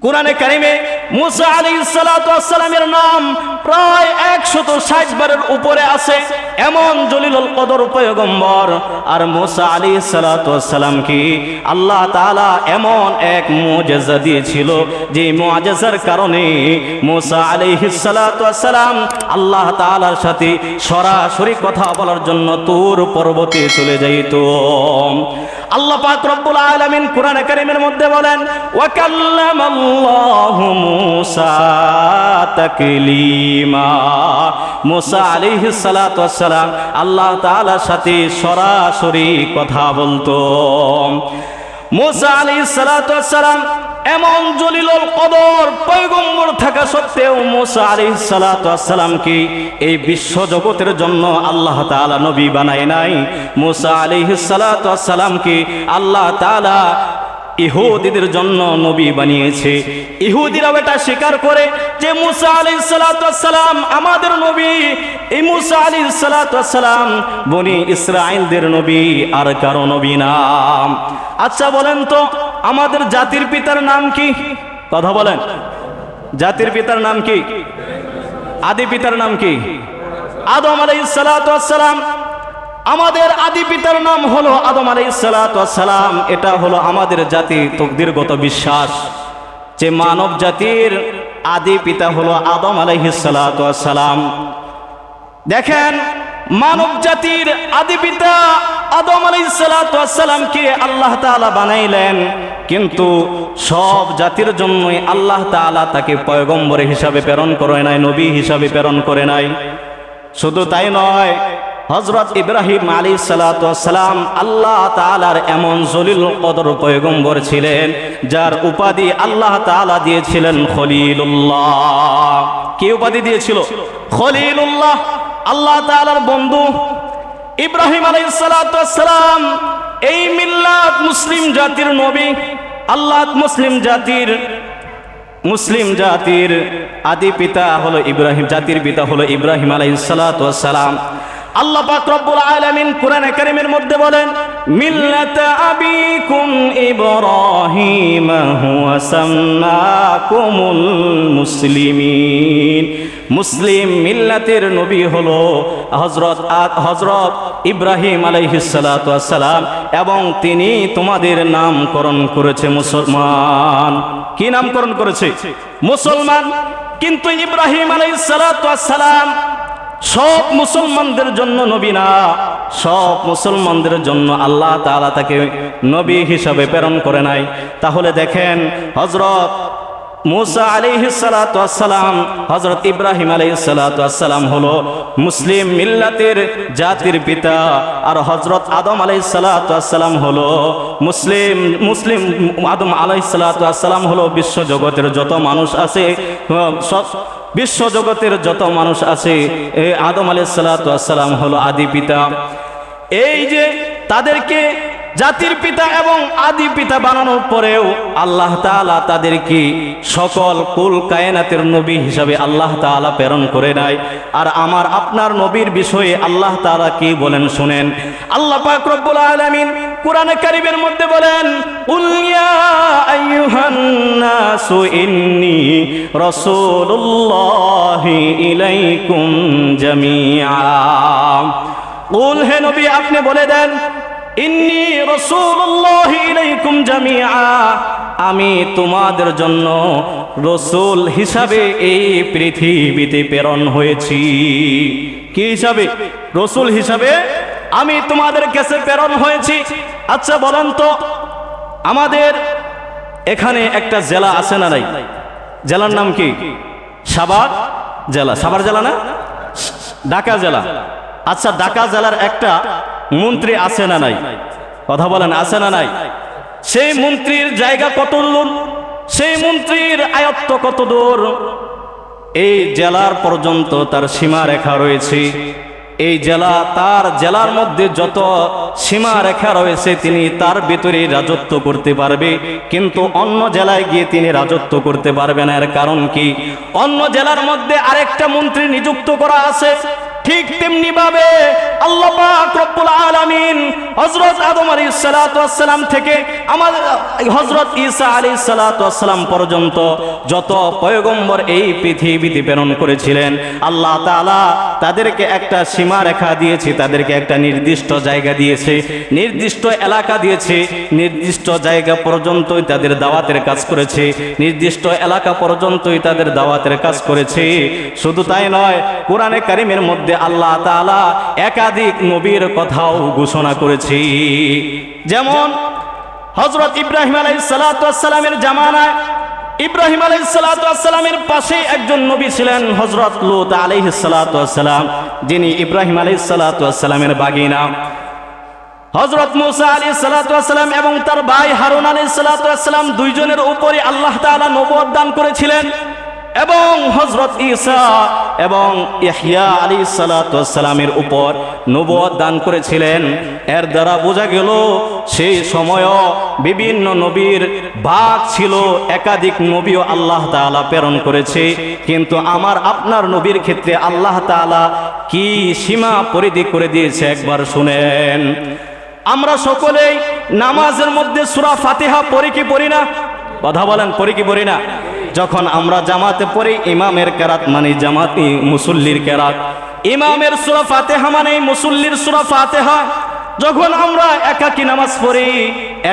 কুরআনে কারিমে মুসা আলাইহিস সালাতু ওয়াস সালামের নাম প্রায় 160 বারের উপরে আছে। এমন জলিলুল কদর পয়গম্বর। আর মুসা আলাইহিস সালাতু ওয়াস সালাম কি আল্লাহ তাআলা এমন এক মুজিজা দিয়েছিল, যে মুজিজার কারণে মুসা আলাইহিস সালাতু ওয়াস সালাম আল্লাহ তাআলার সাথে সরাসরি কথা বলার জন্য তুর পর্বতে চলে যাইত। আল্লাহ পাক রব্বুল আলামিন কুরআনে কারীমের মধ্যে বলেন, ওয়া কাল্লামাল্লাহু মুসা তাকলিমা। মুসা আলাইহিস সালাতু ওয়াস সালাম আল্লাহ তাআলার সাথে সরাসরি কথা বলতো। মুসা আলাইহিস সালাতু ওয়াস সালাম এমন জলিলুল কদর পয়গম্বর থাকা সত্ত্বেও মুসা আলাইহিস সালাতু ওয়াস সালাম কি এই বিশ্ব জগতের জন্য আল্লাহ তাআলা নবী বানায় নাই। মুসা আলাইহিস সালাতু ওয়াস সালাম কি আল্লাহ তাআলা ইহুদিদের জন্য নবী বানিয়েছে। ইহুদিরাও এটা স্বীকার করে যে মুসা আলাইহিস সালাতু ওয়াস সালাম আমাদের নবী। এই মুসা আলাইহিস সালাতু ওয়াস সালাম বনি ইসরাঈলদের নবী, আর কারো নবী না। আচ্ছা বলেন তো, আমাদের জাতির পিতার নাম কি? কথা বলেন, জাতির পিতার নাম কি? আদি পিতার নাম কি? আদম আলাইহিস সালাতু ওয়াস সালাম। আমাদের আদি পিতার নাম হলো আদম আলাইহিস সালাতু ওয়াস সালাম। এটা হলো আমাদের জাতির তকদিরগত বিশ্বাস যে মানব জাতির আদি পিতা হলো আদম আলাইহিস সালাতু ওয়াস সালাম। দেখেন, মানব জাতির আদি পিতা আদম আলাইহিস সালাতু ওয়াস সালামকে আল্লাহ তাআলা বানাইলেন, কিন্তু সব জাতির জন্যই আল্লাহ তাআলা তাকে পয়গম্বর হিসাবে প্রেরণ করে নাই, নবী হিসাবে প্রেরণ করে নাই। শুধু তাই নয়, হযরত ইব্রাহিম আলাইহিস সালাতু ওয়াস সালাম আল্লাহ তাআলার এমন জলিলুল কদর পয়গম্বর ছিলেন, যার উপাধি আল্লাহ তাআলা দিয়েছিলেন খলিলুল্লাহ। কি উপাধি দিয়েছিল? খলিলুল্লাহ। আল্লাহ তাআলার বন্ধু ইব্রাহিম আলাইহিস সালাতু ওয়াস সালাম এই মিল্লাত মুসলিম জাতির নবী। আল্লাহ মুসলিম জাতির আদি পিতা হলো ইব্রাহিম, জাতির পিতা হলো ইব্রাহিম আলাইহিস সালাতু ওয়াস সালাম। আল্লাহ পাক রব্বুল আলামিন কুরআনে কারীমের মধ্যে বলেন, মিল্লাতা আবিকুম ইব্রাহিম হুয়া সাম্মাকুমুল মুসলিমিন। মুসলিম মিল্লাতের নবী হলো হযরত ইব্রাহিম আলাইহিস সালাতু ওয়াস সালাম, এবং তিনি তোমাদের নামকরণ করেছে মুসলমান। কি নামকরণ করেছে? মুসলমান। কিন্তু ইব্রাহিম আলাইহিস সালাতু ওয়াস সালাম সব মুসলমানদের জন্য নবী না, সব মুসলমানদের জন্য আল্লাহ তাআলা তাকে নবী হিসাবে প্রেরণ করে নাই। তাহলে দেখেন, হযরত মুসা আলাইহিস সালাতু ওয়াস সালাম, হযরত ইব্রাহিম আলাইহিস সালাতু ওয়াস সালাম হলো মুসলিম মিল্লাতের জাতির পিতা, আর হযরত আদম আলাইহিস সালাতু ওয়াস সালাম হলো মুসলিম আদম আলাইহিস সালাতু ওয়াস সালাম হলো বিশ্ব জগতের যত মানুষ আছে, বিশ্ব জগতের যত মানুষ আছে, এই আদম আলাইহিস সালাতু ওয়াস সালাম হলো আদি পিতা। এই যে তাদেরকে জাতির পিতা এবং আদি পিতা বানানোর পরেও আল্লাহ তাআলা তাদেরকে সকল কুল কায়নাতের নবী হিসাবে আল্লাহ তাআলা প্রেরণ করে নাই। আর আমার আপনার নবীর বিষয়ে আল্লাহ তাআলা কি বলেন শুনেন। আল্লাহ পাক রব্বুল আলামিন কুরআনে কারীমের মধ্যে বলেন, কুল ইয়া আইয়ুহান নাসু ইন্নী রাসূলুল্লাহি ইলাইকুম জামিআ। কুল, হে নবী আপনি বলে দেন, ইন্নী রাসূলুল্লাহি ইলাইকুম জামিআ, আমি তোমাদের জন্য রাসূল হিসাবে এই পৃথিবীতে প্রেরণ হয়েছি। কি হিসাবে? রাসূল হিসাবে আমি তোমাদের কাছে প্রেরণ হয়েছি। আচ্ছা বলেন তো, আমাদের এখানে একটা জেলা আছে না নাই? জেলার নাম কি? সাভার জেলা। সাভার জেলা না? ঢাকা জেলা। আচ্ছা, ঢাকা জেলার একটা মন্ত্রী আছে না নাই? কথা বলেন, আছে না নাই? সেই মন্ত্রীর জায়গা কত দূর? সেই মন্ত্রীর আয়ত্ত কত দূর? এই জেলার পর্যন্ত তার সীমা রেখা রয়েছে। এই জেলা, তার জেলার মধ্যে যত সীমা রেখা রয়েছে তিনি তার ভিতরে রাজত্ব করতে পারবে, কিন্তু অন্য জেলায় গিয়ে তিনি রাজত্ব করতে পারবে না। এর কারণ কি? অন্য জেলার মধ্যে আরেকটা মন্ত্রী নিযুক্ত করা আছে। ঠিক তেমনি ভাবে আল্লাহ পাক রব্বুল আলামিন হযরত আদম আলাইহিস সালাতু ওয়াস সালাম থেকে আমাদের হযরত ঈসা আলাইহিস সালাতু ওয়াস সালাম পর্যন্ত যত পয়গম্বর এই পৃথিবীতে প্রেরণ করেছিলেন, আল্লাহ তাআলা তাদেরকে একটা সীমারেখা দিয়েছে, তাদেরকে একটা নির্দিষ্ট জায়গা দিয়েছে, নির্দিষ্ট এলাকা দিয়েছে, নির্দিষ্ট জায়গা পর্যন্তই তাদের দাওয়াতের কাজ করেছে, নির্দিষ্ট এলাকা পর্যন্তই তাদের দাওয়াতের কাজ করেছে। শুধু তাই নয়, কোরআনে কারীমের মধ্যে আল্লাহ তাআলা একাধিক নবীর কথাও ঘোষণা করেছে। যেমন হযরত ইব্রাহিম আলাইহিস সালাতু ওয়াস সালামের জামানায় ইব্রাহিম আলাইহিস সালাতু ওয়াস সালামের পাশে একজন নবী ছিলেন হযরত লূত আলাইহিস সালাতু ওয়াস সালাম, যিনি ইব্রাহিম আলাইহিস সালাতু ওয়াস সালামের বাগিনা। হযরত মূসা আলাইহিস সালাতু ওয়াস সালাম এবং তার ভাই হারুন আলাইহিস সালাতু ওয়াস সালাম দুইজনের উপরে আল্লাহ তাআলা নবুয়ত দান করেছিলেন, এবং হযরত ঈসা এবং ইয়াহইয়া আলাইহিস সালাতু ওয়াস সালামের উপর নবুয়ত দান করেছিলেন। এর দ্বারা বোঝা গেল সেই সময়ও বিভিন্ন নবীর ভাগ ছিল, একাধিক নবীও আল্লাহ তাআলা প্রেরণ করেছে। কিন্তু আমার আপনার নবীর ক্ষেত্রে আল্লাহ তাআলা কি সীমা পরিধি করে দিয়েছে একবার শুনেন। আমরা সকলেই নামাজের মধ্যে সূরা ফাতিহা পড়ি কি পড়ি না? কথা বলেন, পড়ি কি পড়ি না? যখন আমরা জামাতে পড়ি, ইমামের কেরাত মানে জামাতি মুসল্লির কেরাত, ইমামের সূরা ফাতিহা মানে মুসল্লির সূরা ফাতিহা। যখন আমরা একাকী নামাজ পড়ি,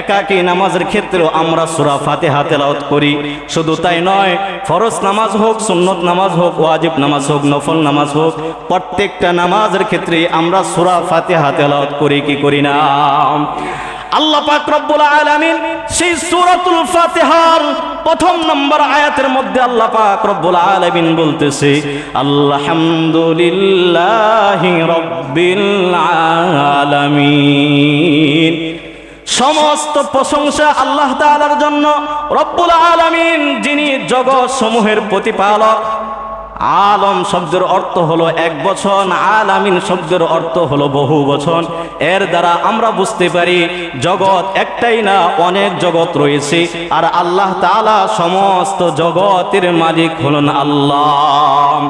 একাকী নামাজের ক্ষেত্রেও আমরা সূরা ফাতিহা তেলাওয়াত করি। শুধু তাই নয়, ফরজ নামাজ হোক, সুন্নত নামাজ হোক, ওয়াজিব নামাজ হোক, নফল নামাজ হোক, প্রত্যেকটা নামাজের ক্ষেত্রে আমরা সূরা ফাতিহা তেলাওয়াত করি কি করি না? আল্লাহ পাক রব্বুল আলামিন সেই সূরাতুল ফাতিহার প্রথম নম্বর আয়াতের মধ্যে আল্লাহ পাক রব্বুল আলামিন বলতেছে, আলহামদুলিল্লাহি রাব্বিল আলামিন। সমস্ত প্রশংসা আল্লাহ তাআলার জন্য, রব্বুল আলামিন যিনি জগৎ সমূহের প্রতিপালক। আলম শব্দের অর্থ হলো এক বচন, আলামিন শব্দের অর্থ হলো বহু বচন। এর দ্বারা আমরা বুঝতে পারি জগৎ একটাই না, অনেক জগৎ রয়েছে, আর আল্লাহ তাআলা সমস্ত জগতের মালিক হলেন আল্লাহ।